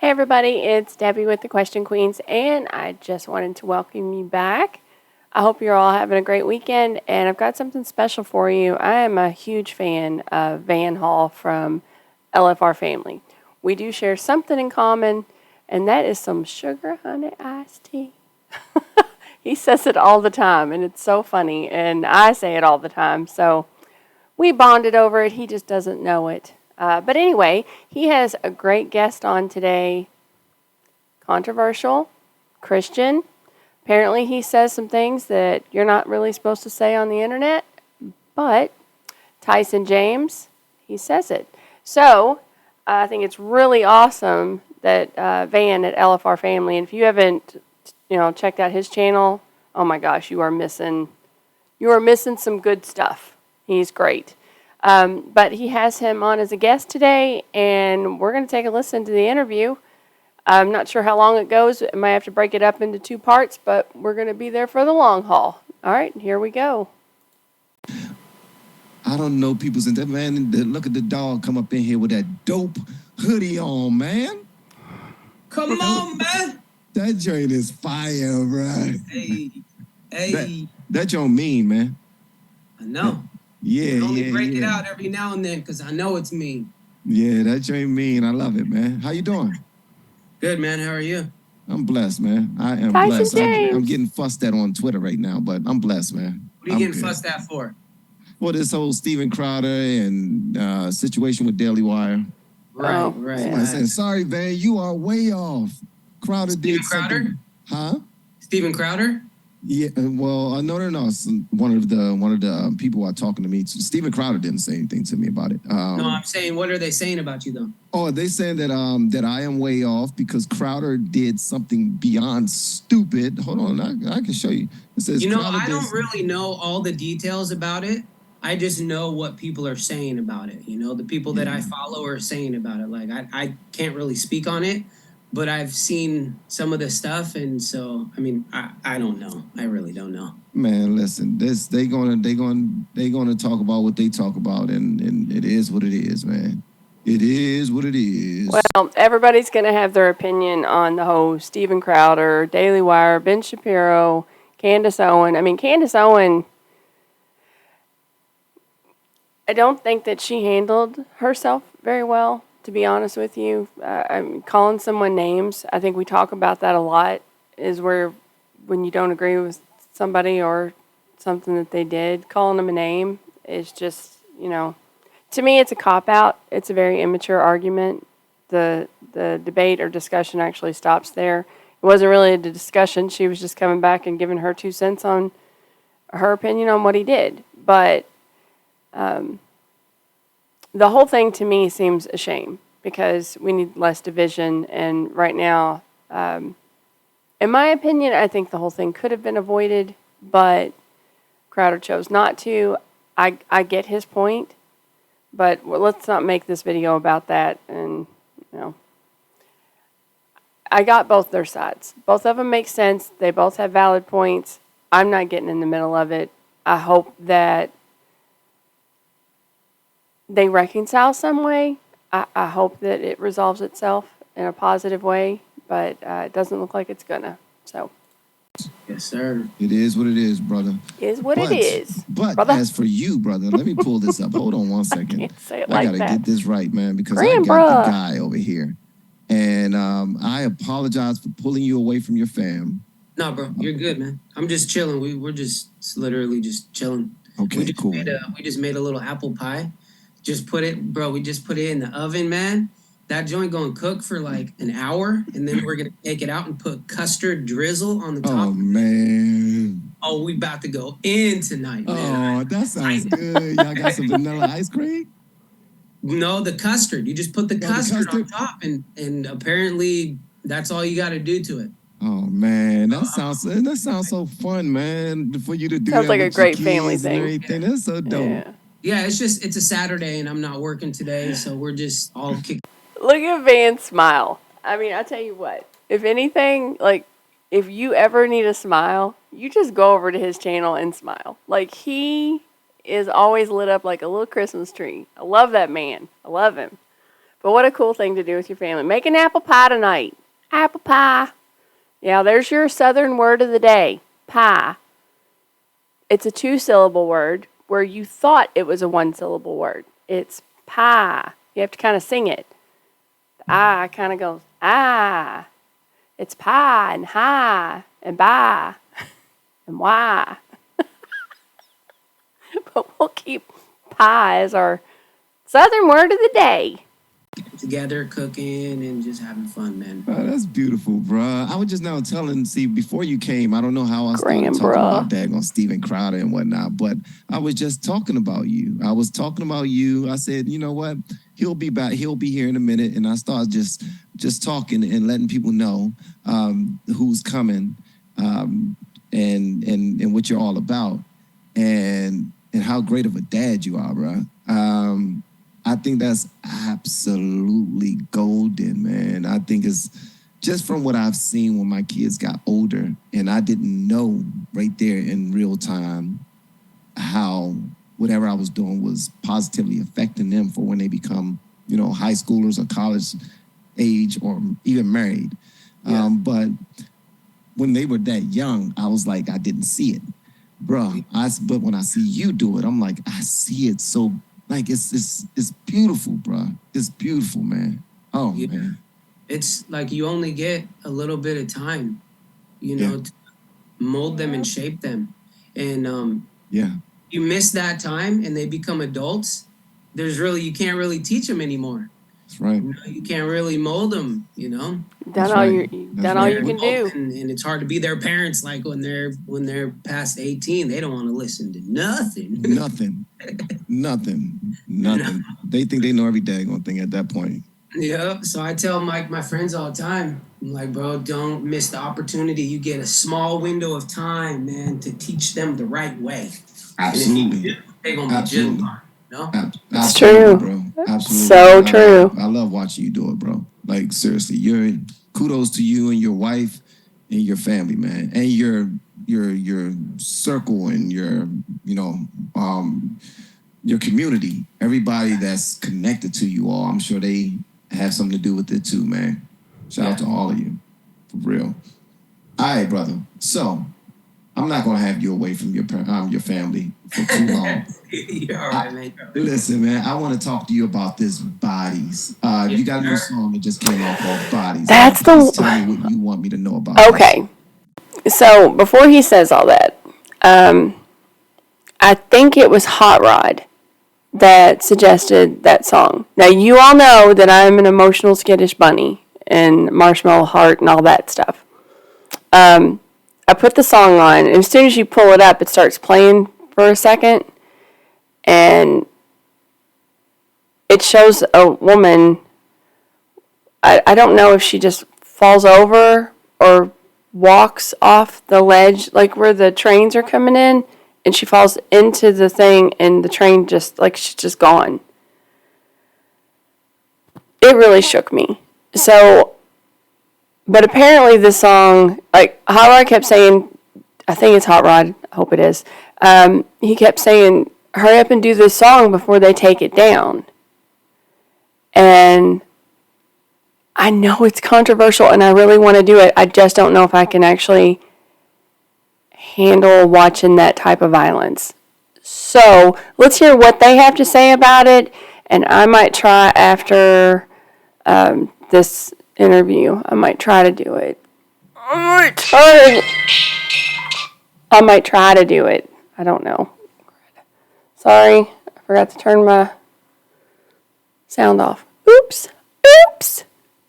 Hey everybody, it's Debbie with the Question Queens, and I just wanted to welcome you back. I hope you're all having a great weekend, and I've got something special for you. I am a huge fan of Van Hall from LFR Family. We do share something in common, and that is some sugar honey iced tea. He says it all the time, and it's so funny, and I say it all the time, so we bonded over it. He just doesn't know it. But anyway, he has a great guest on today. Controversial, Christian. Apparently, he says some things that you're not really supposed to say on the internet. But Tyson James, he says it. So I think it's really awesome that Van at LFR Family. And if you haven't, checked out his channel, oh my gosh, you are missing some good stuff. He's great. But he has him on as a guest today, and we're going to take a listen to the interview. I'm not sure how long it goes. I might have to break it up into two parts, but we're going to be there for the long haul. All right, here we go. I don't know people's in that, man. Look at the dog come up in here with that dope hoodie on, man. Come on, man. That joint is fire, bro. Hey. That joint mean, man. I know. Yeah, I only break it out every now and then because I know it's mean. Yeah, that joint mean. I love it, man. How you doing? Good, man. How are you? I'm blessed, man. I am Tyson blessed. James. I'm getting fussed at on Twitter right now, but I'm blessed, man. What are you getting fussed at for? Well, this whole Steven Crowder and situation with Daily Wire. Right. Somebody saying, sorry, Van, you are way off. Crowder did something. Huh? Steven Crowder? Yeah, well, no. One of the people are talking to me. Steven Crowder didn't say anything to me about it. No, I'm saying, what are they saying about you, though? Oh, they saying that that I am way off because Crowder did something beyond stupid. Hold on, I can show you. It says, I don't really know all the details about it. I just know what people are saying about it. The people that I follow are saying about it. Like, I can't really speak on it. But I've seen some of the stuff, and so I don't know. I really don't know. Man, listen, they gonna talk about what they talk about, and it is what it is, man. It is what it is. Well, everybody's going to have their opinion on the whole Steven Crowder, Daily Wire, Ben Shapiro, Candace Owen. Candace Owen, I don't think that she handled herself very well. To be honest with you, calling someone names, I think we talk about that a lot, is where when you don't agree with somebody or something that they did, calling them a name is just, to me it's a cop-out. It's a very immature argument. The debate or discussion actually stops there. It wasn't really a discussion. She was just coming back and giving her 2 cents on her opinion on what he did. But the whole thing to me seems a shame because we need less division. And right now, in my opinion, I think the whole thing could have been avoided, but Crowder chose not to. I get his point, but let's not make this video about that. And, I got both their sides. Both of them make sense. They both have valid points. I'm not getting in the middle of it. I hope that they reconcile some way. I hope that it resolves itself in a positive way, but it doesn't look like it's gonna. So. Yes, sir. It is what it is, brother. It is what it is. But brother. As for you, brother, let me pull this up. Hold on one second. I can't say it I like gotta that. get this right, man, because I got the guy over here. And I apologize for pulling you away from your fam. No, bro, you're good, man. I'm just chilling. We're just literally just chilling. Okay, cool. We just made a little apple pie. We just put it in the oven, man. That joint gonna cook for like an hour, and then we're gonna take it out and put custard drizzle on the top. Oh, man. Oh, we about to go in tonight, man. Oh, that sounds good. Y'all got some vanilla ice cream? No, the custard. You just put the custard on top, and apparently that's all you got to do to it. Oh man, that sounds so fun, man. For you to do sounds that like with a great your family kids and thing. everything. That's so dope. Yeah, it's a Saturday, and I'm not working today, so we're just all kicked. Look at Van's smile. I tell you what. If anything, like, if you ever need a smile, you just go over to his channel and smile. Like, he is always lit up like a little Christmas tree. I love that man. I love him. But what a cool thing to do with your family. Make an apple pie tonight. Apple pie. Yeah, there's your Southern word of the day. Pie. It's a 2-syllable word where you thought it was a 1-syllable word. It's pie. You have to kind of sing it. The I kind of goes, ah. It's pie and hi and bye and why. But we'll keep pie as our Southern word of the day. Together, cooking and just having fun, man. Oh, that's beautiful, bro. I was just now telling, see, before you came, I don't know how I started talking Graham, about daggone Steven Crowder and whatnot, but I was just talking about you. I was talking about you. I said, you know what? He'll be back. He'll be here in a minute. And I started just talking and letting people know who's coming and what you're all about and how great of a dad you are, bro. I think that's absolutely golden, man. I think it's just from what I've seen when my kids got older, and I didn't know right there in real time how whatever I was doing was positively affecting them for when they become, high schoolers or college age or even married. Yeah. But when they were that young, I was like, I didn't see it, bro. But when I see you do it, I'm like, I see it so. Like it's beautiful, bro. It's beautiful, man. Oh Yeah. man. It's like you only get a little bit of time, to mold them and shape them. And Yeah. you miss that time and they become adults. You can't really teach them anymore. That's right. You can't really mold them, Done That's all right. you That's done all right. you can do. And it's hard to be their parents. Like when they're past 18, they don't want to listen to nothing. Nothing. They think they know every daggone thing at that point. Yeah. So I tell my friends all the time, I'm like, bro, don't miss the opportunity. You get a small window of time, man, to teach them the right way. Absolutely. They're gonna be Absolutely. just fine. No? It's Absolutely, true. bro. Absolutely. So true. I love watching you do it, bro. Like seriously, kudos to you and your wife and your family, man, and your circle and your community. Everybody that's connected to you all, I'm sure they have something to do with it too, man. Shout out to all of you, for real. All right, brother. So I'm not gonna have you away from your family for too long. You're all right, man. Listen, man, I want to talk to you about this Bodies. You got a new song that just came out called Bodies. That's Please tell me what you want me to know about Okay. So before he says all that, I think it was Hot Rod that suggested that song. Now you all know that I'm an emotional skittish bunny and marshmallow heart and all that stuff. I put the song on, and as soon as you pull it up, it starts playing for a second, and it shows a woman. I don't know if she just falls over or walks off the ledge, like where the trains are coming in, and she falls into the thing, and the train she's just gone. It really shook me. So, but apparently this song, like Hot Rod kept saying, I think it's Hot Rod, I hope it is, he kept saying, hurry up and do this song before they take it down. And I know it's controversial and I really want to do it. I just don't know if I can actually handle watching that type of violence. So let's hear what they have to say about it, and I might try after this interview. I might try to do it. I might try to do it. I don't know. Sorry, I forgot to turn my sound off. Oops.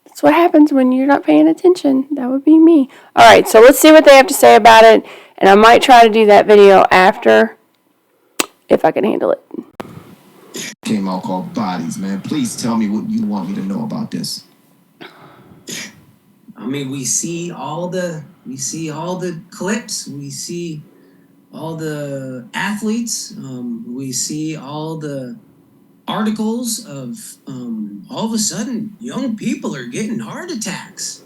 That's what happens when you're not paying attention. That would be me. All right, so let's see what they have to say about it, and I might try to do that video after, if I can handle it. Came out called Bodies, man. Please tell me what you want me to know about this. I mean, we see all the clips. We see all the athletes. We see all the articles of all of a sudden young people are getting heart attacks.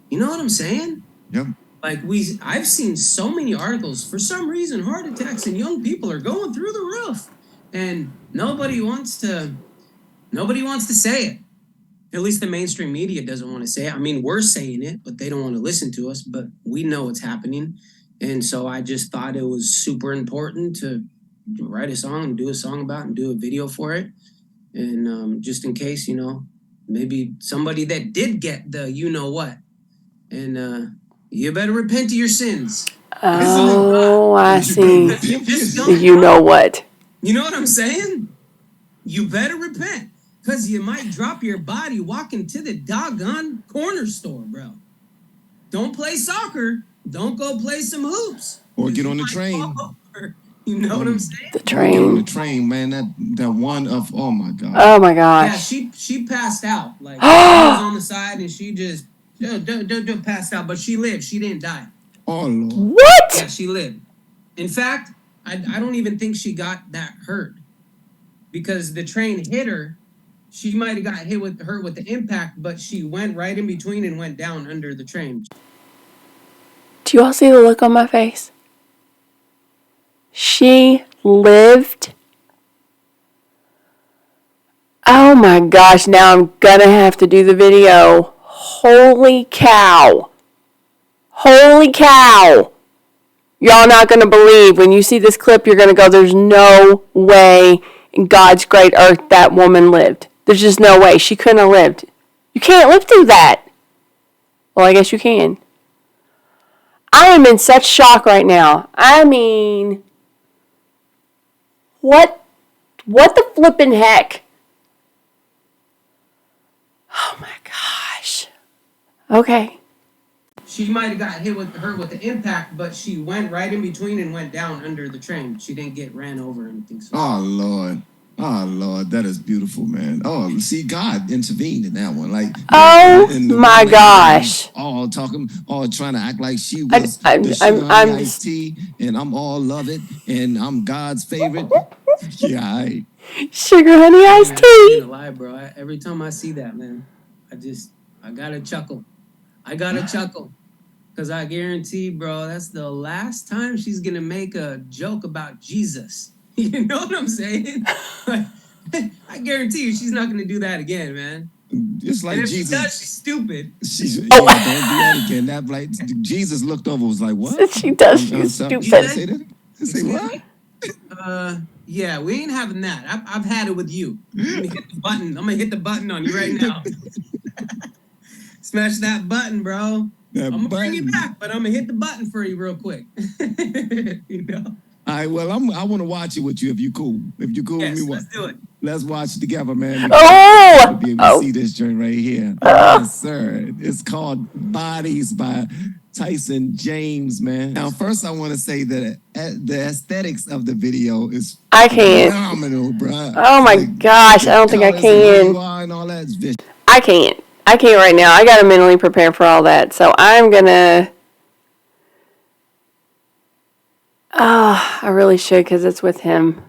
You know what I'm saying? Yep. Like I've seen so many articles. For some reason, heart attacks in young people are going through the roof, and nobody wants to say it. At least the mainstream media doesn't want to say it. I mean, we're saying it, but they don't want to listen to us. But we know what's happening, and so I just thought it was super important to write a song and do a song about it and do a video for it. And just in case, maybe somebody that did get the what, and you better repent of your sins. Oh, I see. Just don't You know what? You know what I'm saying? You better repent, because you might drop your body walking to the doggone corner store, bro. Don't play soccer. Don't go play some hoops. Or get on the train. You know what I'm saying? The Get on the train. train, man. That one of, oh my God. Oh my Yeah, gosh. she passed out. Like, she was on the side and she just passed out, but she lived. She didn't die. Oh Lord. What? Yeah, she lived. In fact, I don't even think she got that hurt, because the train hit her. She might have got hit with the impact, but she went right in between and went down under the train. Do you all see the look on my face? She lived. Oh my gosh, now I'm gonna have to do the video. Holy cow. Holy cow. Y'all not gonna believe. When you see this clip, you're gonna go, there's no way in God's great earth that woman lived. There's just no way. She couldn't have lived. You can't live through that. Well, I guess you can. I am in such shock right now. I mean, what the flippin' heck? Oh my gosh. Okay. She might have got hit with the impact, but she went right in between and went down under the train. She didn't get ran over or anything. So. Oh Lord. Oh Lord, that is beautiful, man. Oh, see, God intervened in that one. Like, Oh and the my lady gosh. all talking, all trying to act like she was I'm the sugar honey I'm iced tea, and I'm all love it, and I'm God's favorite. Yeah, I. sugar honey iced Man, I'm tea. gonna lie, bro. Every time I see that, man, I gotta chuckle. I gotta chuckle. Because I guarantee, bro, that's the last time she's gonna make a joke about Jesus. You know what I'm saying? I guarantee you she's not gonna do that again, man. It's like And if Jesus. she does, she's stupid. Yeah, don't do that again. That like Jesus looked over, was like, what? She does. She's Sorry, stupid. say that. Say what? Yeah, we ain't having that. I've had it with you. Let me hit the button. I'm gonna hit the button on you right now. Smash that button, bro. I'm gonna bring you back, but I'm gonna hit the button for you real quick. You know. All right, well, I want to watch it with you if you cool. If you cool Yes, with me, let's do it. let's watch it together, man. Oh! To be able to see this joint right here. Yes, sir. It's called Bodies by Tyson James, man. Now, first, I want to say that the aesthetics of the video is I can't. phenomenal, bro. Oh my gosh, I don't think I can. And all that's vicious. I can't. I can't right now. I gotta mentally prepare for all that. So I'm gonna. Oh, I really should, because it's with him.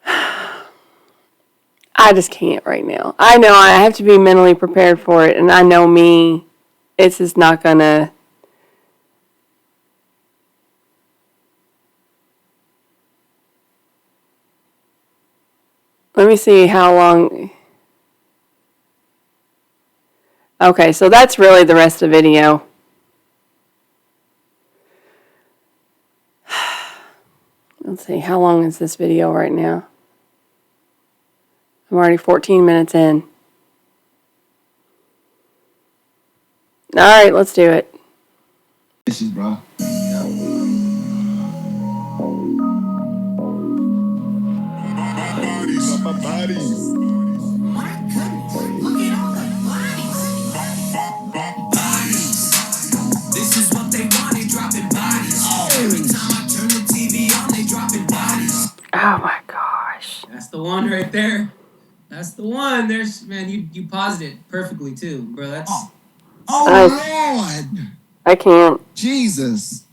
I just can't right now. I know I have to be mentally prepared for it, and I know me, it's just not gonna. Let me see how long. Okay, so that's really the rest of the video. Let's see, how long is this video right now? I'm already 14 minutes in. All right, let's do it. Vicious, bro. Bodies. This is what they wanted, dropping bodies. Every time I turn the TV on, they dropping bodies. Oh my gosh. That's the one right there. That's the one. There's, man, you paused it perfectly too, bro. That's Oh, Lord. I can't. Jesus.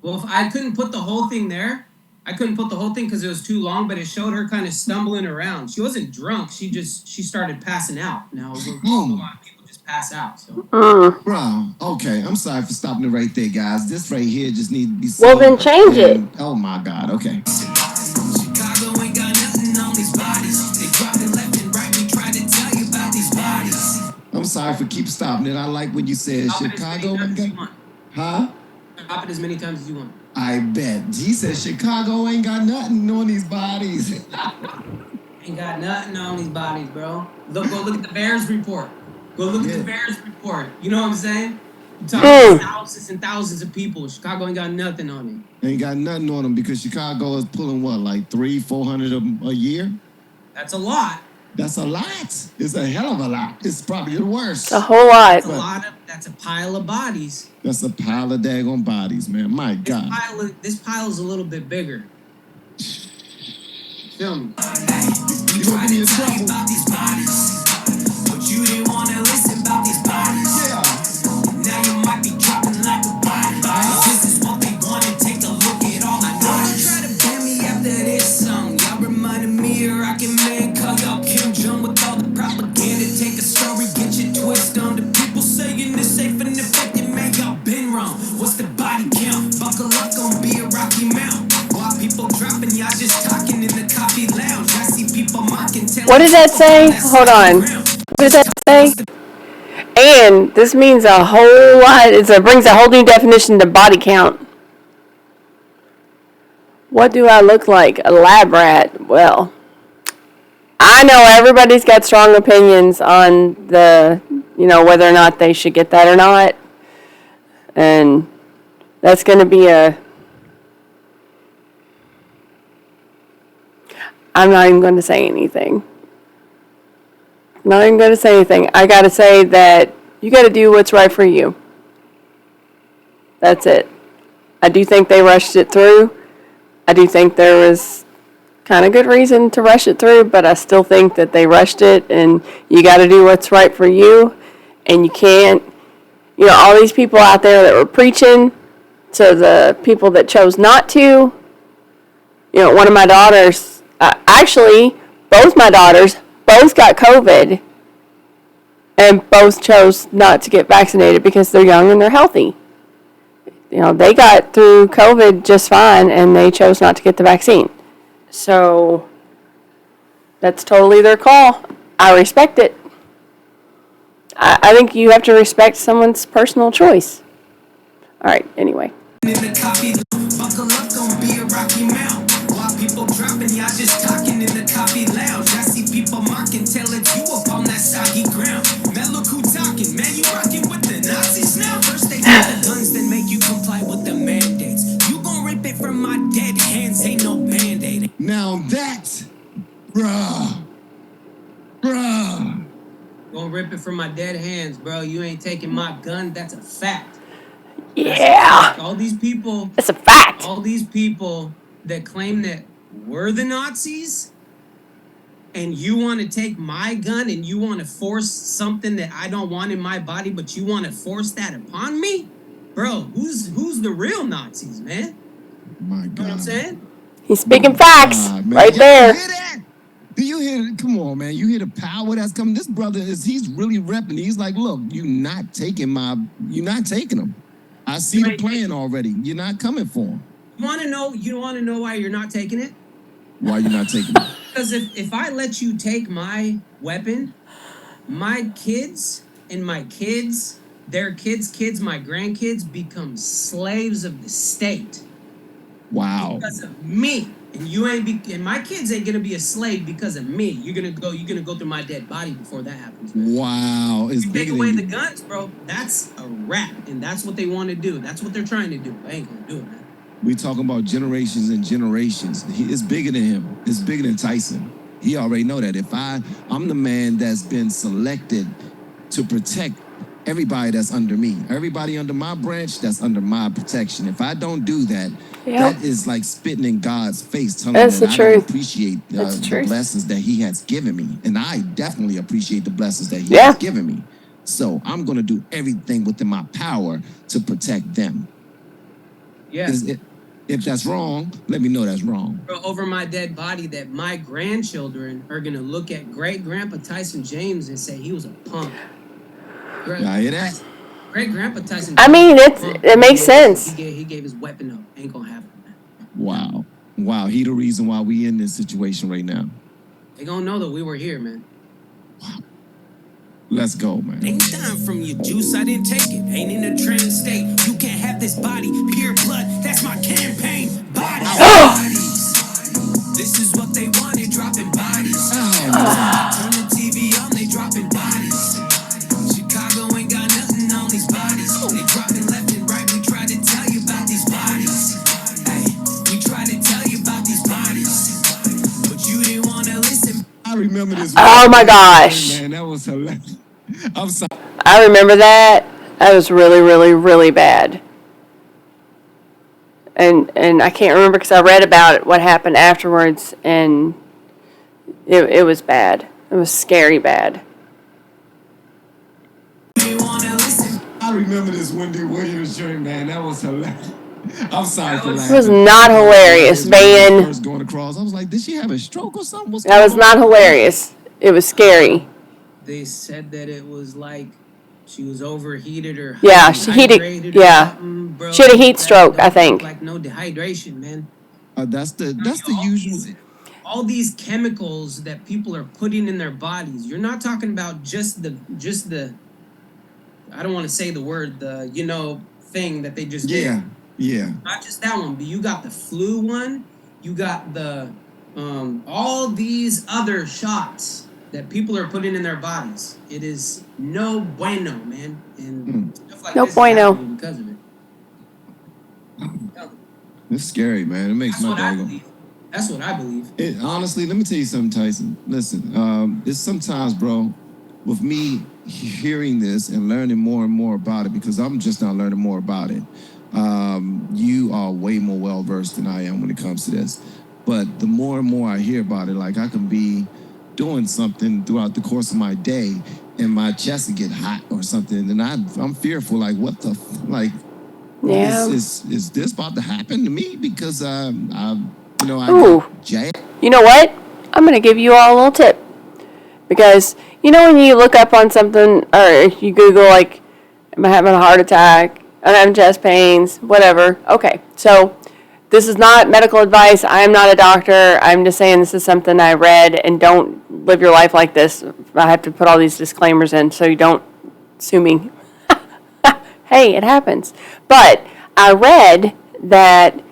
well. If I couldn't put the whole thing there. I couldn't put the whole thing because it was too long, but it showed her kind of stumbling around. She wasn't drunk. She started passing out. Now a lot of people just pass out. So. Bro, okay. I'm sorry for stopping it right there, guys. This right here just needs to be Well, seen. then change it. Oh my God. Okay. Chicago ain't got nothing on these bodies. They dropping left and right. I'm sorry for keep stopping it. I like when you said Stop it as many Chicago times ain't as you got. want. Huh? Stop it as many times as you want. I bet. He said Chicago ain't got nothing on these bodies. Ain't got nothing on these bodies, bro. Go look at the Bears report. Go look at the Bears report. You know what I'm saying? You talking Mm. about thousands and thousands of people. Chicago ain't got nothing on it. Ain't got nothing on them because Chicago is pulling what, like 300-400 a year? That's a lot. That's a lot. It's a hell of a lot. It's probably the worst. A whole lot. That's a lot of. That's a pile of bodies. That's a pile of daggone bodies, man. My God. This pile is a little bit bigger. Feel me? You gonna be in trouble. About these bodies, but you didn't want to listen about these bodies. Yeah. Now you might be dropping like a body. This is what they want to take a look at all my bodies. Try to ban me after this song. Y'all reminded me of Rockin' Man. Call y'all Kim Jong with all the propaganda. Take a story, get your twist on. The people saying it's safe and effective, man, y'all been wrong. What's the body count? Buckle up, gonna be a rocky mount. While people dropping, y'all just talking in the coffee lounge. I see people mocking. What did that say? Hold on. What did that say? And this means a whole lot. It brings a whole new definition to body count. What do I look like? A lab rat? Well, I know everybody's got strong opinions on whether or not they should get that or not. And that's going to be I'm not even going to say anything. Not even going to say anything. I got to say that you got to do what's right for you. That's it. I do think they rushed it through. I do think there was kind of good reason to rush it through, but I still think that they rushed it, and you got to do what's right for you. And you can't, all these people out there that were preaching to the people that chose not to. One of my daughters, actually, both my daughters, both got COVID, and both chose not to get vaccinated because they're young and they're healthy. They got through COVID just fine, and they chose not to get the vaccine. So that's totally their call. I respect it. I think you have to respect someone's personal choice. All right, anyway. Buckle up, gonna be a rocky mount. While people dropping, y'all just talking in the coffee lounge. I see people mocking, telling you up on that soggy ground. Man, look who talking. Man, you rocking with the Nazis now? First they take the guns, then make you comply with the mandates. You gon' rip it from my dead hands, ain't no band-aid. Now that, bruh. Gonna rip it from my dead hands, bro. You ain't taking my gun. That's a fact. Yeah. All these people. That's a fact. All these people that claim that we're the Nazis, and you want to take my gun and you want to force something that I don't want in my body, but you want to force that upon me, bro. Who's the real Nazis, man? My God. You know what I'm saying? He's speaking facts right there. Hear that? Do you hear? Come on, man. You hear the power that's coming? This brother he's really repping. He's like, look, you're not taking him. I see the plan already. You're not coming for him. You want to know why you're not taking it? Why you not taking it? Because if I let you take my weapon, my kids and my kids, their kids, my grandkids become slaves of the state. Wow. Because of me. And my kids ain't gonna be a slave because of me. You're gonna go through my dead body before that happens, man. Wow. It's you take away the guns, bro, that's a wrap. And that's what they want to do. That's what they're trying to do. I ain't gonna do it, man. We talking about generations and generations. It's bigger than him. It's bigger than Tyson. He already know that. If I'm the man that's been selected to protect everybody that's under me. Everybody under my branch, that's under my protection. If I don't do that, that is like spitting in God's face, telling him that I don't appreciate the blessings that he has given me. And I definitely appreciate the blessings that he has given me. So I'm going to do everything within my power to protect them. Yeah. If that's wrong, let me know that's wrong. Over my dead body, that my grandchildren are going to look at great-grandpa Tyson James and say he was a punk. I hear that? Great-grandpa Tyson James. I mean, it makes sense. He gave his weapon up. Ain't going to happen, man. Wow. He the reason why we in this situation right now. They going to know that we were here, man. Wow. Let's go, man. Ain't dying from your juice, I didn't take it. Ain't in a trans state. You can't have this body. Pure blood, that's my campaign. Bodies, bodies. This is what they wanted, dropping bodies. Turn the TV on, they dropping bodies. Chicago ain't got nothing on these bodies. They dropping left and right. We try to tell you about these bodies. Hey, we try to tell you about these bodies, but you didn't want to listen. I remember this. Oh my gosh. Man, that was hilarious. I'm sorry. I remember that. That was really, really, really bad. And I can't remember because I read about it, what happened afterwards, and it was bad. It was scary bad. I remember this Wendy Williams joint, man. That was hilarious. I'm sorry for laughing. It was not hilarious, man. First going across, I was like, did she have a stroke or something? What's That was going on? not hilarious. It was scary. They said that it was like she was overheated or Yeah, she heated. dehydrated or Yeah, something, bro. she had a heat That stroke, I don't think. look like no dehydration, man. That's the all usual. All these chemicals that people are putting in their bodies. You're not talking about just the I don't want to say the word, thing that they just did. Yeah. Not just that one, but you got the flu one, you got the all these other shots that people are putting in their bodies. It is no bueno, man. And stuff like No this is bueno. happening because of it. It's scary, man. It makes That's my what I day go. believe. That's what I believe. Honestly, let me tell you something, Tyson. Listen, it's sometimes, bro, with me hearing this and learning more and more about it, because I'm just not learning more about it. You are way more well versed than I am when it comes to this. But the more and more I hear about it, like I can be doing something throughout the course of my day, and my chest will get hot or something, and I'm fearful. Like, what the like? Yeah. Is this about to happen to me? Because I Ooh. got jabbed. You know what? I'm going to give you all a little tip. Because, when you look up on something, or if you Google, like, am I having a heart attack? I'm having chest pains, whatever. Okay, so this is not medical advice. I am not a doctor. I'm just saying this is something I read, and don't live your life like this. I have to put all these disclaimers in so you don't sue me. Hey, it happens. But I read that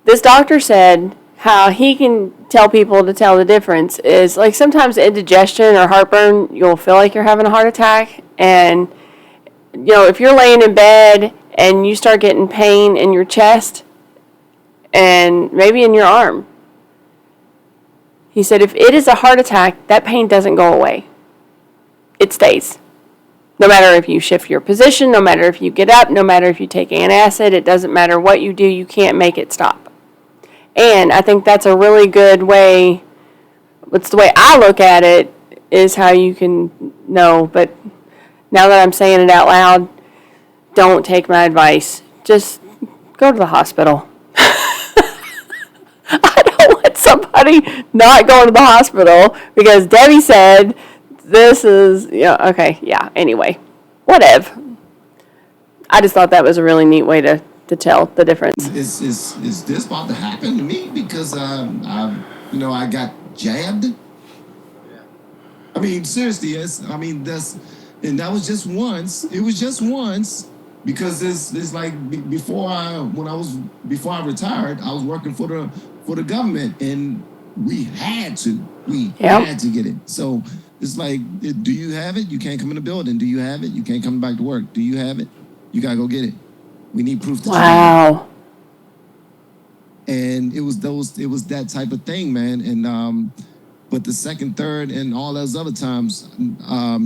this doctor said how he can tell people to tell the difference is, like, sometimes indigestion or heartburn, you'll feel like you're having a heart attack. And, if you're laying in bed and you start getting pain in your chest and maybe in your arm, he said if it is a heart attack, that pain doesn't go away. It stays. No matter if you shift your position, no matter if you get up, no matter if you take antacid, it doesn't matter what you do, you can't make it stop. And I think that's a really good way, it's the way I look at it, is how you can know. But now that I'm saying it out loud, don't take my advice. Just go to the hospital. I don't want somebody not going to the hospital because Debbie said this is, anyway, whatever. I just thought that was a really neat way to tell the difference. Is this about to happen to me? Because I got jabbed. I mean, seriously, that was just once. It was just once, because it's like before I retired, I was working for the government, and we had to get it. So it's like, do you have it? You can't come in the building. Do you have it? You can't come back to work. Do you have it? You gotta go get it. We need proof that you have it. And it was that type of thing, man. And but the second, third, and all those other times, no,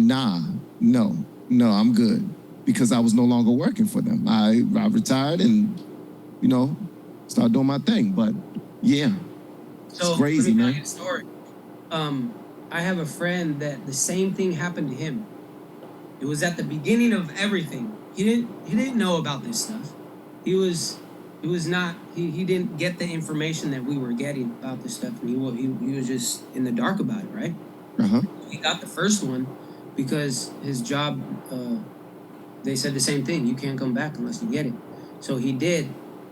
I'm good, because I was no longer working for them. I retired and started doing my thing. But yeah, So it's crazy, let me tell man. you a story. I have a friend that the same thing happened to him. It was at the beginning of everything. He didn't know about this stuff. He didn't get the information that we were getting about this stuff, and he was just in the dark about it, right? He got the first one because his job, they said the same thing. You can't come back unless you get it. So he did.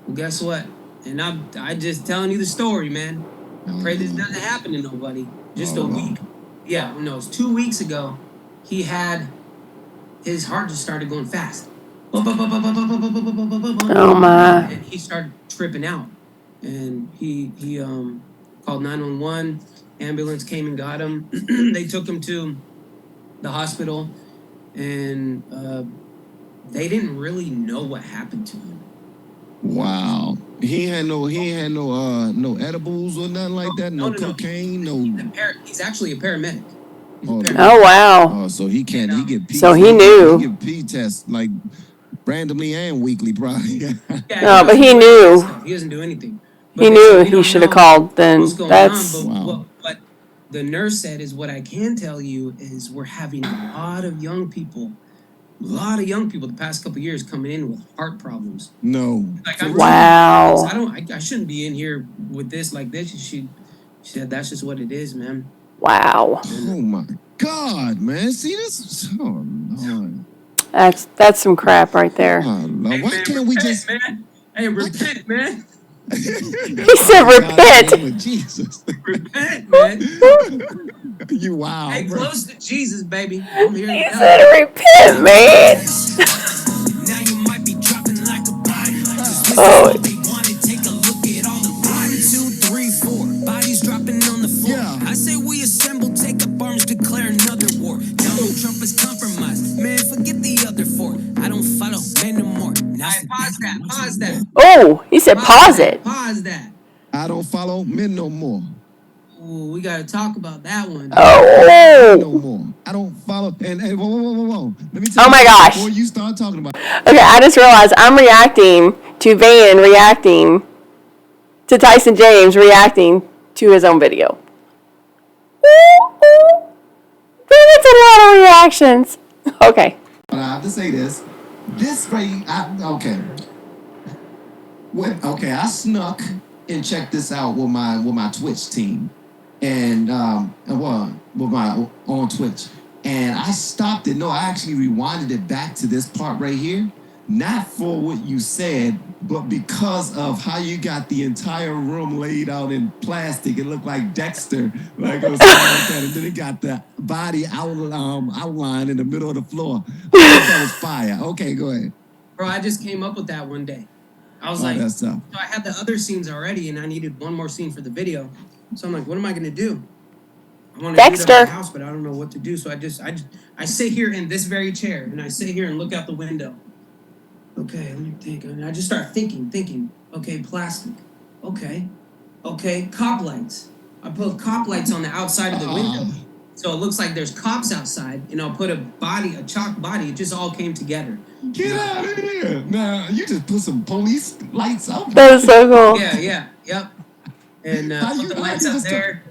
Well, guess what? And I just telling you the story, man. I pray this doesn't happen to nobody. Just a week. Yeah, no, it's 2 weeks ago. his heart just started going fast. Oh my. And he started tripping out. And he called 911. Ambulance came and got him. They took him to the hospital, and they didn't really know what happened to him. Wow. He ain't had no edibles or nothing like that. No cocaine. He's actually a paramedic. Oh wow. Oh, so he can't. He get P. So he knew. He get P tests like randomly and weekly, probably. No, but he knew. He doesn't do anything. He knew he should have called. Then that's. Wow. What the nurse said is, what I can tell you is we're having a lot of young people the past couple of years coming in with heart problems. No. Like, wow. I shouldn't be in here with this like this. She said that's just what it is, man. Wow. Oh my God, man! See this? Oh Lord. That's some crap right there. Oh, Lord. Why can't we just? Man. Hey, repent, man. He said repent. God, in Jesus. Repent, man. You wow. Hey, bro. close to Jesus, baby. I'm here. He said repent, man. Now you might be dropping like a body. Oh. They want to take a look at all the 1, 2, 3, 4 bodies dropping on the floor. Yeah. I say we assemble, take up arms, declare another war. Donald Trump is compromised. Man, forget the other 4. I don't follow men no more. Now Hey, pause that. Oh, he said pause it. Pause that. I don't follow men no more. Ooh, we got to talk about that one. No Oh. more. I don't follow. And whoa. Let me tell Oh you my gosh. before you start talking about. Okay, I just realized I'm reacting to Van reacting to Tyson James reacting to his own video. That's a lot of reactions. Okay. But I have to say this. This right. Okay. I snuck and checked this out with my Twitch team, and with my on Twitch, and I stopped it. No, I actually rewinded it back to this part right here, not for what you said, but because of how you got the entire room laid out in plastic. It looked like Dexter, like or something like that, and then it got the body outline in the middle of the floor. I thought that was fire. Okay, go ahead. Bro, I just came up with that one day. I was That's tough. so I had the other scenes already, and I needed one more scene for the video. So I'm like, what am I gonna do? I want to do it Dexter. at my house, but I don't know what to do. So I sit here in this very chair, and I sit here and look out the window. Okay, let me think. And I just start thinking. Okay, plastic. Okay, cop lights. I put cop lights on the outside of the window, so it looks like there's cops outside. And I'll put a chalk body. It just all came together. Get out of here! Nah, you just put some police lights up. That is so cool. Yeah, yep. And put the lights up there.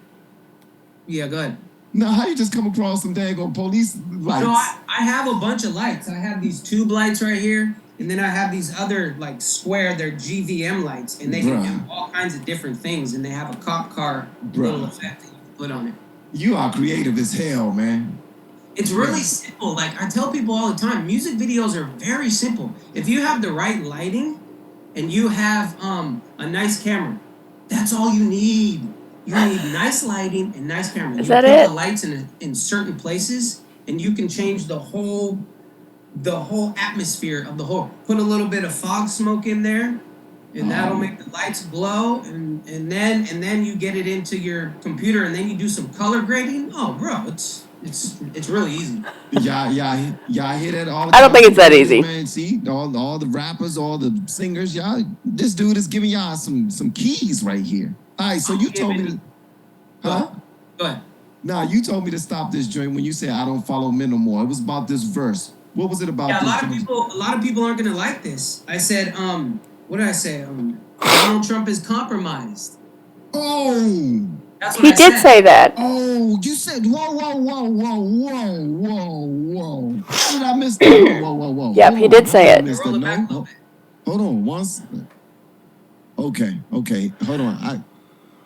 Yeah, go ahead. Now, how you just come across some daggone police lights? So I have a bunch of lights. I have these tube lights right here, and then I have these other like square, they're GVM lights, and they can do all kinds of different things, and they have a cop car little effect that you can put on it. You are creative as hell, man. It's really simple. Like I tell people all the time, music videos are very simple. If you have the right lighting and you have a nice camera, that's all you need. You need nice lighting and nice camera. Is you that put it? the lights in certain places, and you can change the whole atmosphere of the whole. Put a little bit of fog smoke in there, and that'll make the lights glow. And then you get it into your computer, and then you do some color grading. Oh, bro, it's really easy. Y'all hear that all the time? I don't think it's that easy. Man, see, all the rappers, all the singers, y'all. This dude is giving y'all some keys right here. All right, so you told me to, huh? Go ahead. Nah, you told me to stop this joint when you said I don't follow men no more. It was about this verse. What was it about? Yeah, this a lot of people aren't gonna like this. I said, what did I say? Donald Trump is compromised. Oh. That's what He I did said. say that. Oh, you said whoa. How did I miss that? Whoa. Yep, Hold he on. did say How did I it. miss that? Roll it back a No. little bit. Hold on. Once. Okay. Hold on.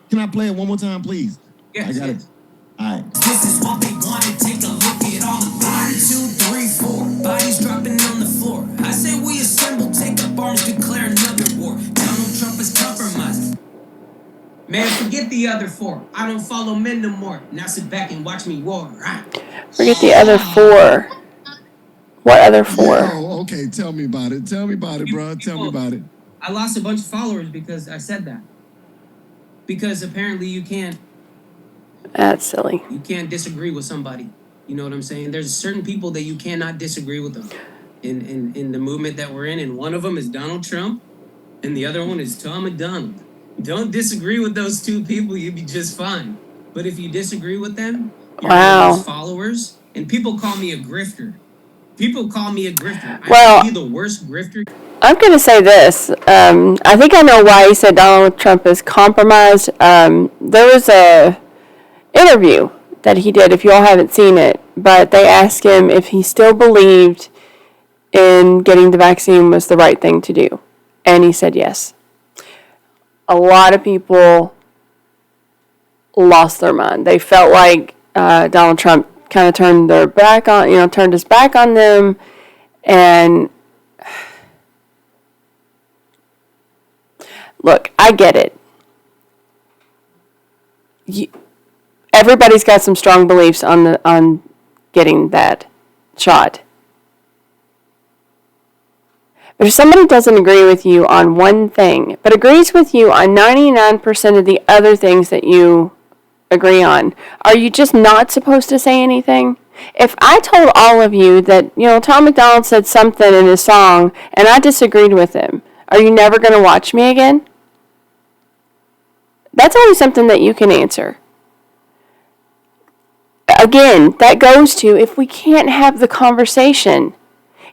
Can I play it one more time, please? Yes, I got yes. it. All right. This is what they want to take a look at all the 1, 2, 3, 4 bodies dropping on the floor. I say we assemble, take up arms, declare another war. Donald Trump is compromised. Man, forget the other 4. I don't follow men no more. Now sit back and watch me war. Right. Forget the other 4. What other 4? Oh, okay. Tell me about it. Tell me about it, bro. Tell me about it. I lost a bunch of followers because I said that. Because apparently you can't That's silly. disagree with somebody. You know what I'm saying? There's certain people that you cannot disagree with them in the movement that we're in, and one of them is Donald Trump, and the other one is Tom McDonald. Don't disagree with those two people, you'll be just fine. But if you disagree with them, you're gonna lose followers. And people call me a grifter. Well, I could be the worst grifter. I'm going to say this. I think I know why he said Donald Trump is compromised. There was a interview that he did, if you all haven't seen it, but they asked him if he still believed in getting the vaccine was the right thing to do. And he said yes. A lot of people lost their mind. They felt like Donald Trump kind of turned his back on them. And look, I get it. Everybody's got some strong beliefs on getting that shot. But if somebody doesn't agree with you on one thing, but agrees with you on 99% of the other things that you agree on, are you just not supposed to say anything? If I told all of you that, Tom McDonald said something in his song and I disagreed with him, are you never going to watch me again? That's only something that you can answer. Again, that goes to if we can't have the conversation.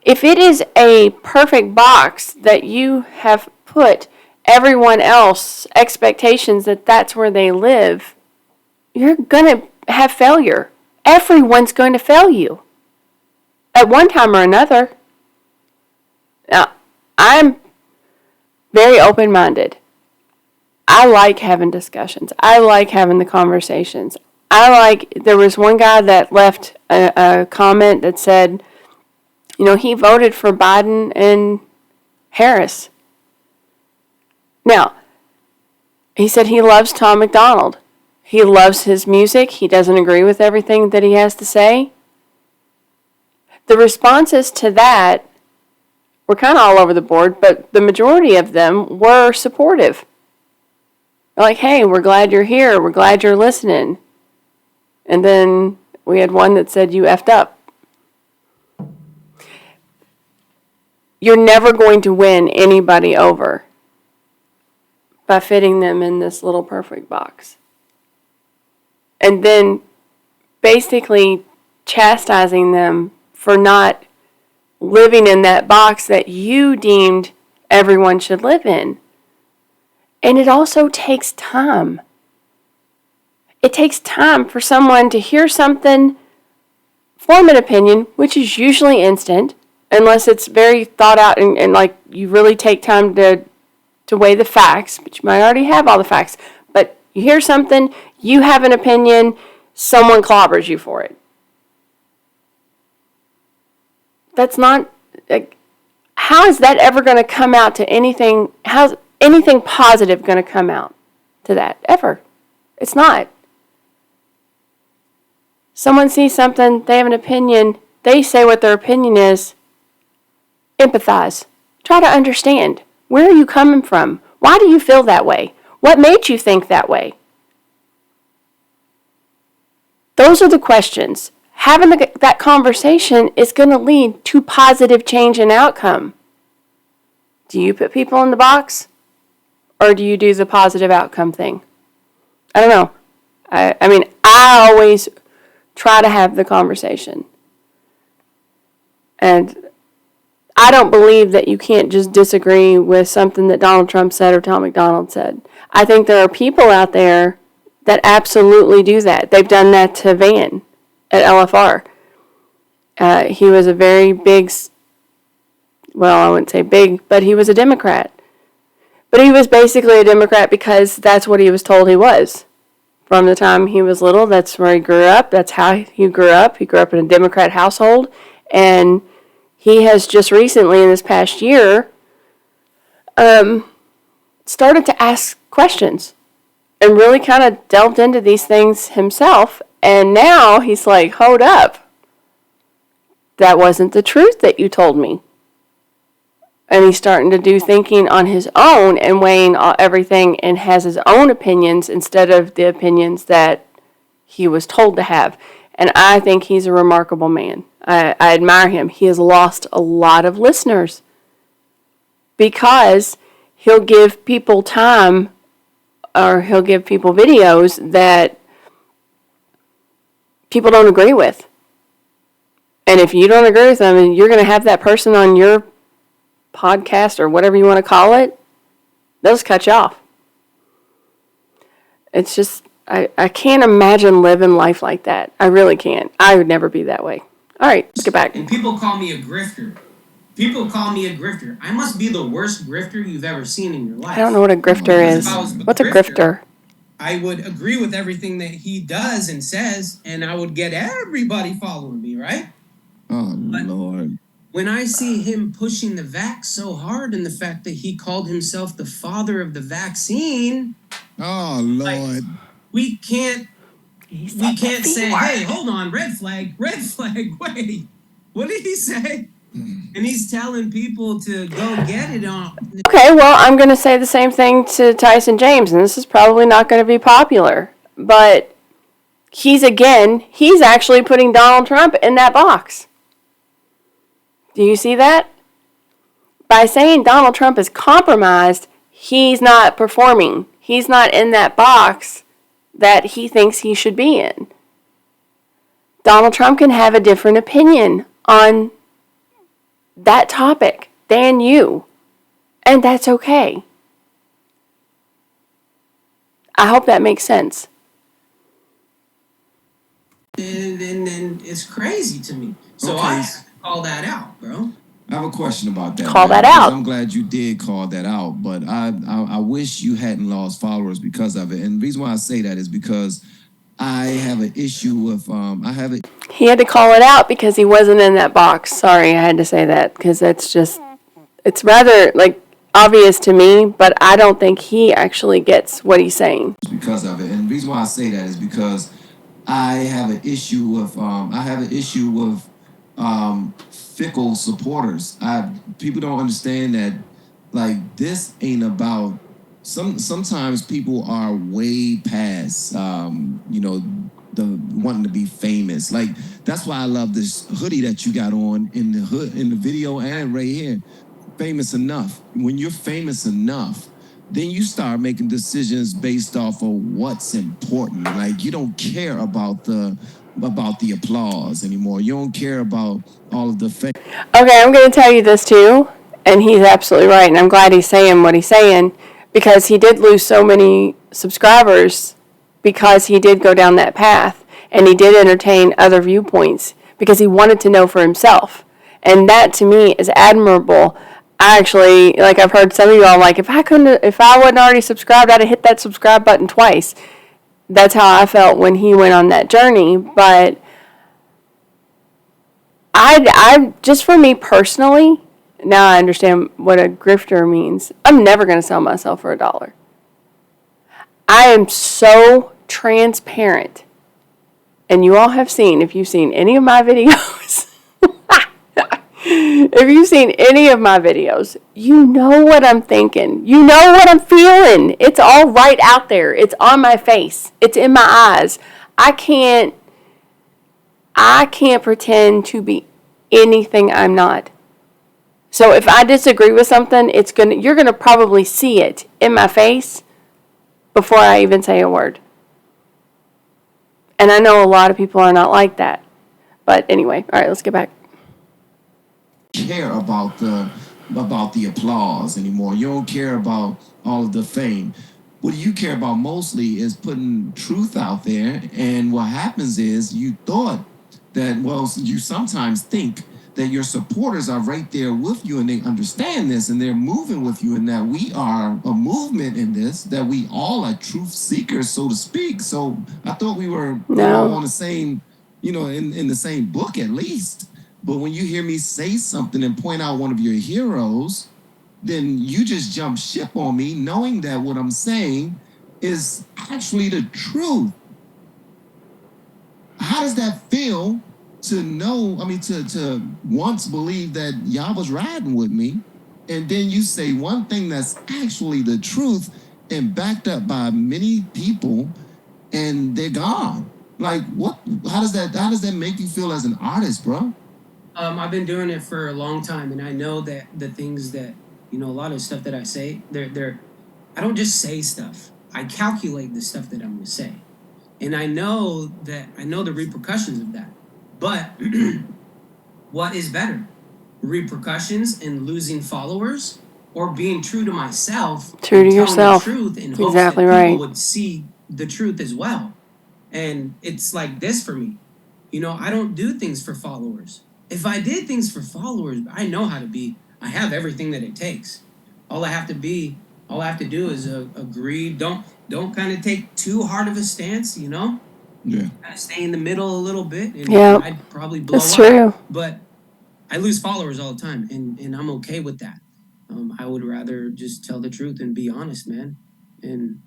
If it is a perfect box that you have put everyone else's expectations that that's where they live, you're going to have failure. Everyone's going to fail you at one time or another. Now, I'm very open-minded. I like having discussions. I like having the conversations. There was one guy that left a comment that said, he voted for Biden and Harris. Now, he said he loves Tom McDonald. He loves his music. He doesn't agree with everything that he has to say. The responses to that were kind of all over the board, but the majority of them were supportive. Like, hey, we're glad you're here. We're glad you're listening. And then we had one that said, you effed up. You're never going to win anybody over by fitting them in this little perfect box. And then basically chastising them for not living in that box that you deemed everyone should live in. And it also takes time. It takes time for someone to hear something, form an opinion, which is usually instant, unless it's very thought out and like you really take time to weigh the facts, but you might already have all the facts. But you hear something, you have an opinion, someone clobbers you for it. That's not, how is that ever going to come out to anything, how's anything positive going to come out to that? Ever. It's not. Someone sees something, they have an opinion, they say what their opinion is, empathize. Try to understand. Where are you coming from? Why do you feel that way? What made you think that way? Those are the questions. Having that conversation is going to lead to positive change and outcome. Do you put people in the box? Or do you do the positive outcome thing? I don't know. I always try to have the conversation. And I don't believe that you can't just disagree with something that Donald Trump said or Tom McDonald said. I think there are people out there that absolutely do that. They've done that to Van at LFR. He was a very big, well, I wouldn't say big, but he was a Democrat. But he was basically a Democrat because that's what he was told he was. From the time he was little, that's where he grew up. That's how he grew up. He grew up in a Democrat household. And he has just recently, in this past year, started to ask questions and really kind of delved into these things himself. And now he's like, hold up. that wasn't the truth that you told me. And he's starting to do thinking on his own and weighing everything and has his own opinions instead of the opinions that he was told to have. And I think he's a remarkable man. I admire him. He has lost a lot of listeners because he'll give people time, or he'll give people videos that people don't agree with. And if you don't agree with them, and you're going to have that person on your podcast or whatever you want to call it, they'll just cut you off. It's just, I can't imagine living life like that. I really can't. I would never be that way. All right, let's get back. And people call me a grifter. People call me a grifter. I must be the worst grifter you've ever seen in your life. I don't know what a grifter is. What's a grifter? I would agree with everything that he does and says, and I would get everybody following me, right? Oh, Lord. When I see him pushing the vax so hard, and the fact that he called himself the father of the vaccine, Oh, Lord. we can't say, hey, hold on, red flag, wait. What did he say? And he's telling people to go get it on. Okay, well, I'm going to say the same thing to Tyson James, and this is probably not going to be popular, but he's actually putting Donald Trump in that box. Do you see that? By saying Donald Trump is compromised, he's not performing. He's not in that box that he thinks he should be in. Donald Trump can have a different opinion on that topic than you, and that's okay. I hope that makes sense. And it's crazy to me. So Okay. I have to call that out, bro. I have a question about that. Call man, that out. I'm glad you did call that out, but I wish you hadn't lost followers because of it. And the reason why I say that is because I have an issue with He had to call it out because he wasn't in that box. Sorry, I had to say that because it's rather like obvious to me, but I don't think he actually gets what he's saying. because of it. And the reason why I say that is because I have an issue with fickle supporters. People don't understand that, like, this ain't about sometimes people are way past the wanting to be famous. Like, that's why I love this hoodie that you got on in the video and right here. Famous enough. When you're famous enough, then you start making decisions based off of what's important. Like, you don't care about the applause anymore. You don't care about all of the fame. Okay, I'm going to tell you this too, and he's absolutely right, and I'm glad he's saying what he's saying because he did lose so many subscribers because he did go down that path, and he did entertain other viewpoints because he wanted to know for himself, and that to me is admirable. I actually, like, I've heard some of y'all, like, if I wasn't already subscribed, I'd have hit that subscribe button twice. That's how I felt when he went on that journey. But I just for me personally, now I understand what a grifter means. I'm never going to sell myself for $1. I am so transparent. And you all have seen, if you've seen any of my videos, if you've seen any of my videos, you know what I'm thinking. You know what I'm feeling. It's all right out there. It's on my face. It's in my eyes. I can't pretend to be anything I'm not. So if I disagree with something, you're gonna probably see it in my face before I even say a word. And I know a lot of people are not like that. But anyway, all right, let's get back. Care about the applause anymore. You don't care about all of the fame. What you care about mostly is putting truth out there. And what happens is you sometimes think that your supporters are right there with you and they understand this and they're moving with you and that we are a movement in this, that we all are truth seekers, so to speak. So I thought we were on the same, in the same book at least. But when you hear me say something and point out one of your heroes, then you just jump ship on me, knowing that what I'm saying is actually the truth. How does that feel to know, I mean, to once believe that y'all was riding with me, and then you say one thing that's actually the truth and backed up by many people, and they're gone. Like, what? How does that make you feel as an artist, bro? I've been doing it for a long time, and I know that the things that a lot of stuff that I say, they're I don't just say stuff. I calculate the stuff that I'm going to say, and I know the repercussions of that. But what is better, repercussions and losing followers, or being true to myself, True and to telling yourself. the truth in That's hopes exactly that people right. would see the truth as well? And it's like this for me. I don't do things for followers. If I did things for followers, I know how to be. I have everything that it takes. All I have to do is agree. Don't kind of take too hard of a stance. Yeah. Kind of stay in the middle a little bit, and Yeah, I'd probably blow that's up. true. But I lose followers all the time, and I'm okay with that. I would rather just tell the truth and be honest, man. And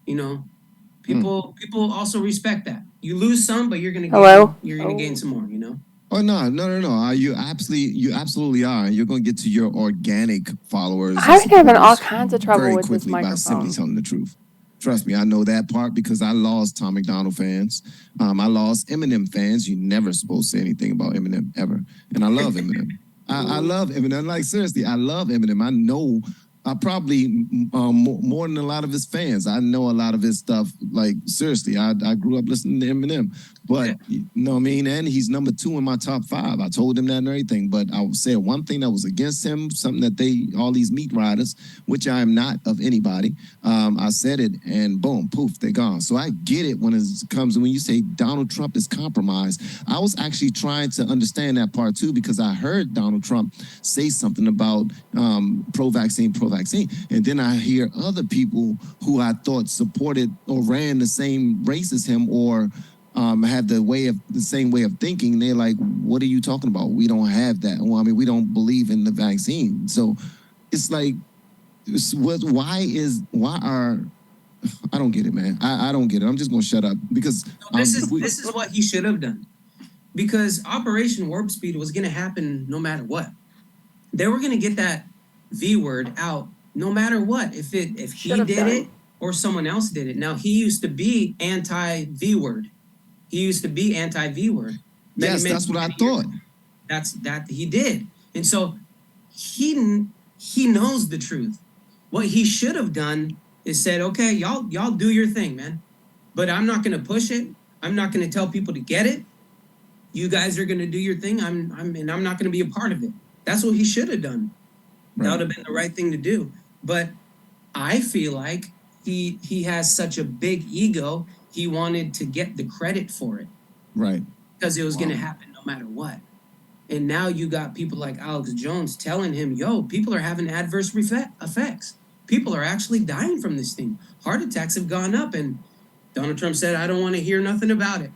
people also respect that. You lose some, but you're gonna Hello? gain some more. Oh no. You absolutely are. You're going to get to your organic followers and I've been having all supporters kinds of trouble very with this quickly by simply microphone. telling the truth. Trust me, I know that part because I lost Tom McDonald fans. I lost Eminem fans. You're never supposed to say anything about Eminem ever. And I love Eminem. I love Eminem. Like, seriously, I love Eminem. I know I probably more than a lot of his fans. I know a lot of his stuff. Like, seriously, I grew up listening to Eminem. But, you know what I mean? And he's number 2 in my top 5. I told him that and everything. But I would say one thing that was against him, something that all these meat riders, which I am not of anybody, I said it and boom, poof, they're gone. So I get it when when you say Donald Trump is compromised. I was actually trying to understand that part too because I heard Donald Trump say something about pro-vaccine. And then I hear other people who I thought supported or ran the same race as him or have the same way of thinking. They're like, what are you talking about? We don't have that. Well, I mean, we don't believe in the vaccine. So it's like, why are I don't get it, man. I don't get it. I'm just gonna shut up because this is what he should have done, because Operation Warp Speed was going to happen no matter what. They were going to get that V word out no matter what. If he did it or someone else did it. Now, he used to be anti V word. Yes, that's what I thought. That he did, and so he knows the truth. What he should have done is said, okay, y'all do your thing, man, but I'm not going to push it. I'm not going to tell people to get it. You guys are going to do your thing. I'm not going to be a part of it. That's what he should have done. Right. That would have been the right thing to do. But I feel like he has such a big ego. He wanted to get the credit for it. Right. Because it was going to happen no matter what. And now you got people like Alex Jones telling him, yo, people are having adverse effects. People are actually dying from this thing. Heart attacks have gone up. And Donald Trump said, I don't want to hear nothing about it.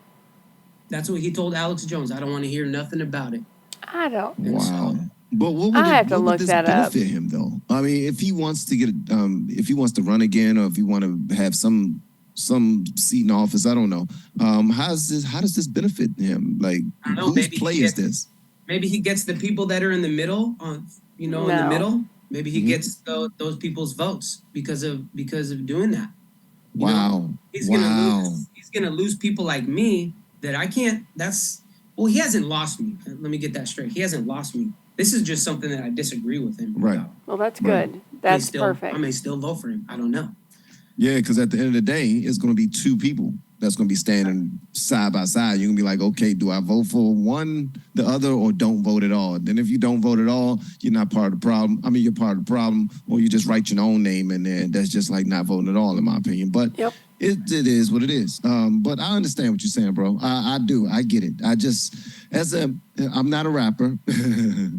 That's what he told Alex Jones. I don't want to hear nothing about it. I don't. Wow. So, but what would this benefit him though? I mean, if he wants to if he wants to run again, or if he want to have some seat in office, I don't know. How does this benefit him? Like, whose play is this? Maybe he gets the people that are in the middle, in the middle. Maybe he gets those people's votes because of doing that. Wow. He's gonna lose people like me that I can't. He hasn't lost me. Let me get that straight. He hasn't lost me. This is just something that I disagree with him about. Well, that's good. That's perfect. I may still vote for him. I don't know. Yeah, because at the end of the day, it's going to be 2 people that's going to be standing side by side. You're going to be like, okay, do I vote for one, the other, or don't vote at all? Then if you don't vote at all, you're not part of the problem. I mean, you're part of the problem, or you just write your own name in there. That's just like not voting at all, in my opinion. But it is what it is. But I understand what you're saying, bro. I do. I get it. I'm not a rapper.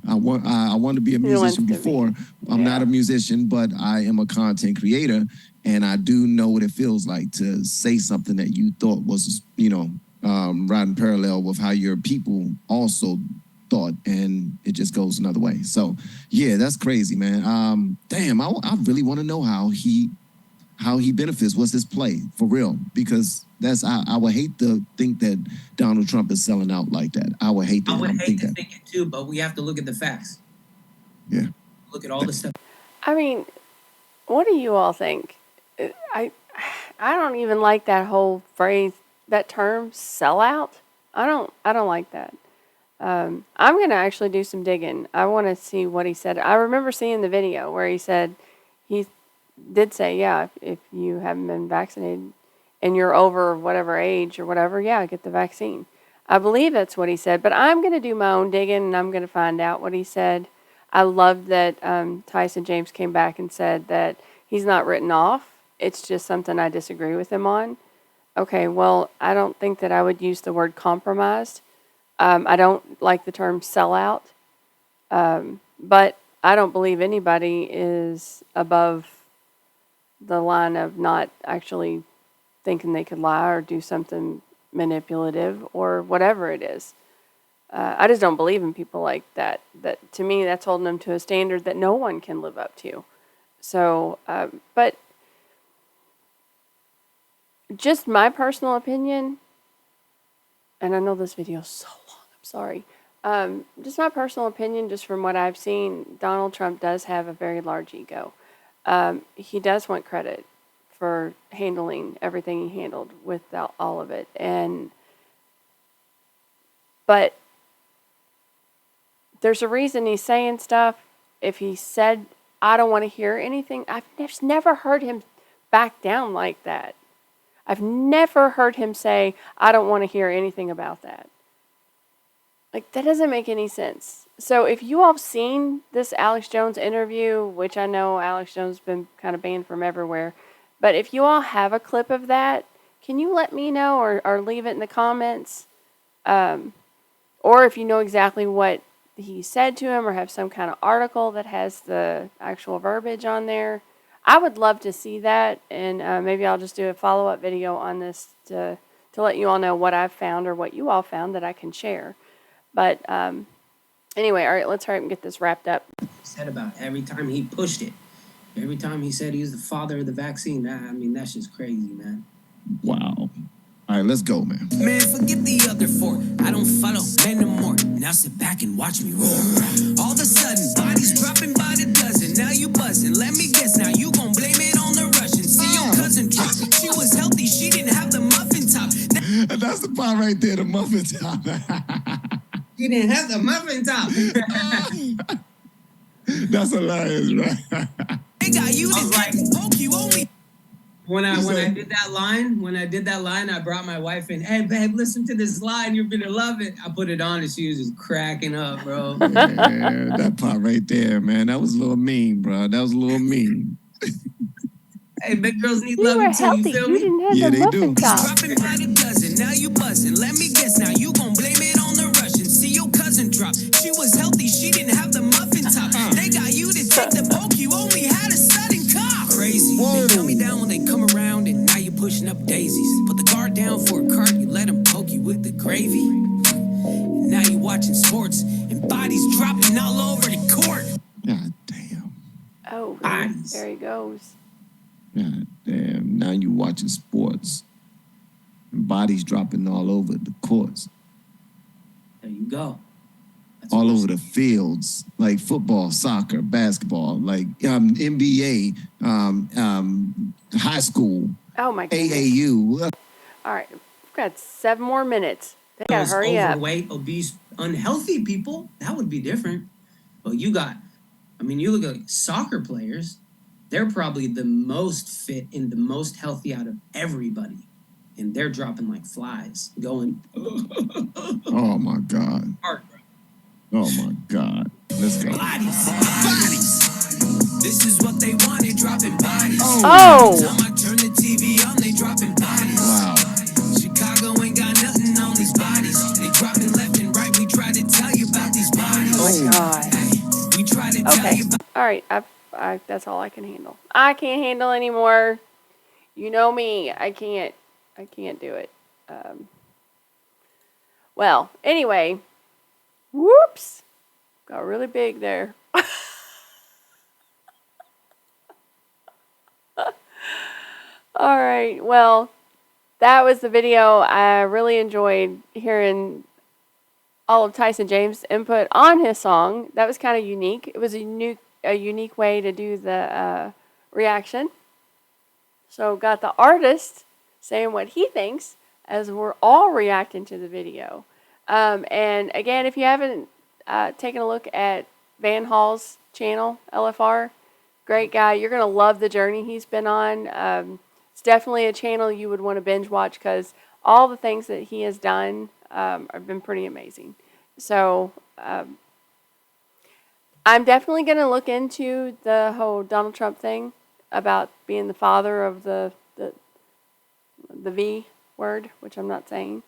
I want to be a musician before. I'm not a musician, but I am a content creator. And I do know what it feels like to say something that you thought was, riding parallel with how your people also thought, and it just goes another way. So, yeah, that's crazy, man. Damn, I really want to know how he benefits. What's his play for real? Because I would hate to think that Donald Trump is selling out like that. I would hate I that. would I'm hate to thinking, think it too, but we have to look at the facts. yeah. Look at all the stuff. I mean, what do you all think? I I don't even like that whole phrase, that term, sellout. I don't like that. I'm gonna actually do some digging. I want to see what he said. I remember seeing the video where he said he did say, yeah, if you haven't been vaccinated and you're over whatever age or whatever, yeah, get the vaccine. I believe that's what he said, but I'm gonna do my own digging and I'm gonna find out what he said. I love that Tyson James came back and said that he's not written off. It's just something I disagree with him on. Okay, well, I don't think that I would use the word compromised. I don't like the term sellout, but I don't believe anybody is above the line of not actually thinking they could lie or do something manipulative or whatever it is. I just don't believe in people like that. That to me, that's holding them to a standard that no one can live up to. So, but just my personal opinion, and I know this video is so long, I'm sorry. Just my personal opinion, just from what I've seen, Donald Trump does have a very large ego. He does want credit for handling everything he handled without all of it. But there's a reason he's saying stuff. If he said, I don't want to hear anything, I've just never heard him back down like that. I've never heard him say, I don't want to hear anything about that. Like, that doesn't make any sense. So if you all have seen this Alex Jones interview, which I know Alex Jones has been kind of banned from everywhere, but if you all have a clip of that, can you let me know or leave it in the comments? Or if you know exactly what he said to him or have some kind of article that has the actual verbiage on there, I would love to see that, and maybe I'll just do a follow-up video on this to let you all know what I've found or what you all found that I can share. But anyway, all right, let's hurry up and get this wrapped up. Said about every time he pushed it, every time he said he was the father of the vaccine. I mean, that's just crazy, man. Wow. All right, let's go, man. Man, forget the other four. I don't follow men no more. Now sit back and watch me roar. All of a sudden, bodies dropping by the dozen. Now you buzzing. Let me guess, now you gon' blame it on the Russians. See your cousin drop. She was healthy. She didn't have the muffin top. That's the part right there, the muffin top. He didn't have the muffin top. That's hilarious, right? They got you to Right. poke you only. When I did that line, I brought my wife in. Hey, babe, listen to this line. You're gonna love it. I put it on, and she was just cracking up, bro. Yeah, that part right there, man. That was a little mean, bro. That was a little mean. Hey, big girls need You were loving too. healthy. You feel You me? didn't have Yeah, the they muffin do. top. Dropping by the dozen. Now you buzzing. Let me guess, now you gon' blame it on the Russians. See your cousin drop. She was healthy. She didn't have the muffin top. They got you to take the poke. You only had a sudden cough. Crazy. They cut me down when they come around, and now you're pushing up daisies. Put the guard down for a cart. You let them poke you with the gravy. Now you watching sports and bodies dropping all over the court. God damn. Oh, Bodies. there he goes. God damn. Now you watching sports. And bodies dropping all over the courts. There you go. That's All what over the fields, like football, soccer, basketball, like NBA, high school, Oh, my goodness. AAU. All right, we've got 7 more minutes. They gotta those hurry up. overweight, obese, unhealthy people. That would be different. But you look at soccer players. They're probably the most fit and the most healthy out of everybody. And they're dropping like flies, going Oh my God. hard, bro. Oh my God. Let's go. Bodies, bodies. This is what they wanted, dropping bodies. Oh, Time I turn the TV on, they dropping bodies. Wow. Chicago ain't got nothing on these bodies. They dropping left and right. We try to tell you about these bodies. oh my God. Hey, we try to tell Okay, you about. all right, that's all I can handle. I can't handle anymore. You know me, I can't do it. Well, anyway, whoops, got really big there. All right, well, that was the video. I really enjoyed hearing all of Tyson James' input on his song. That was kind of unique. It was a unique way to do the reaction. So got the artist saying what he thinks as we're all reacting to the video. And again, if you haven't taken a look at Van Hall's channel, LFR, great guy. You're going to love the journey he's been on. It's definitely a channel you would want to binge watch because all the things that he has done have been pretty amazing. So I'm definitely going to look into the whole Donald Trump thing about being the father of the V word, which I'm not saying.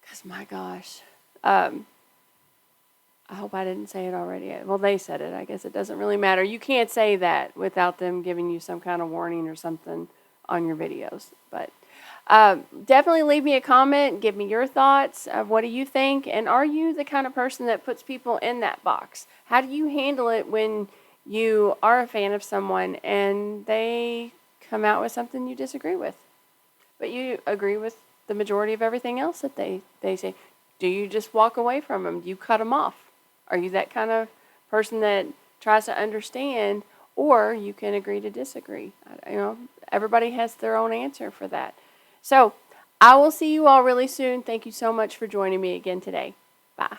Because, my gosh. I hope I didn't say it already. Well, they said it. I guess it doesn't really matter. You can't say that without them giving you some kind of warning or something on your videos. But definitely leave me a comment. Give me your thoughts of what do you think. And are you the kind of person that puts people in that box? How do you handle it when you are a fan of someone and they come out with something you disagree with? But you agree with the majority of everything else that they say. Do you just walk away from them? Do you cut them off? Are you that kind of person that tries to understand, or you can agree to disagree? Everybody has their own answer for that. So I will see you all really soon. Thank you so much for joining me again today. Bye.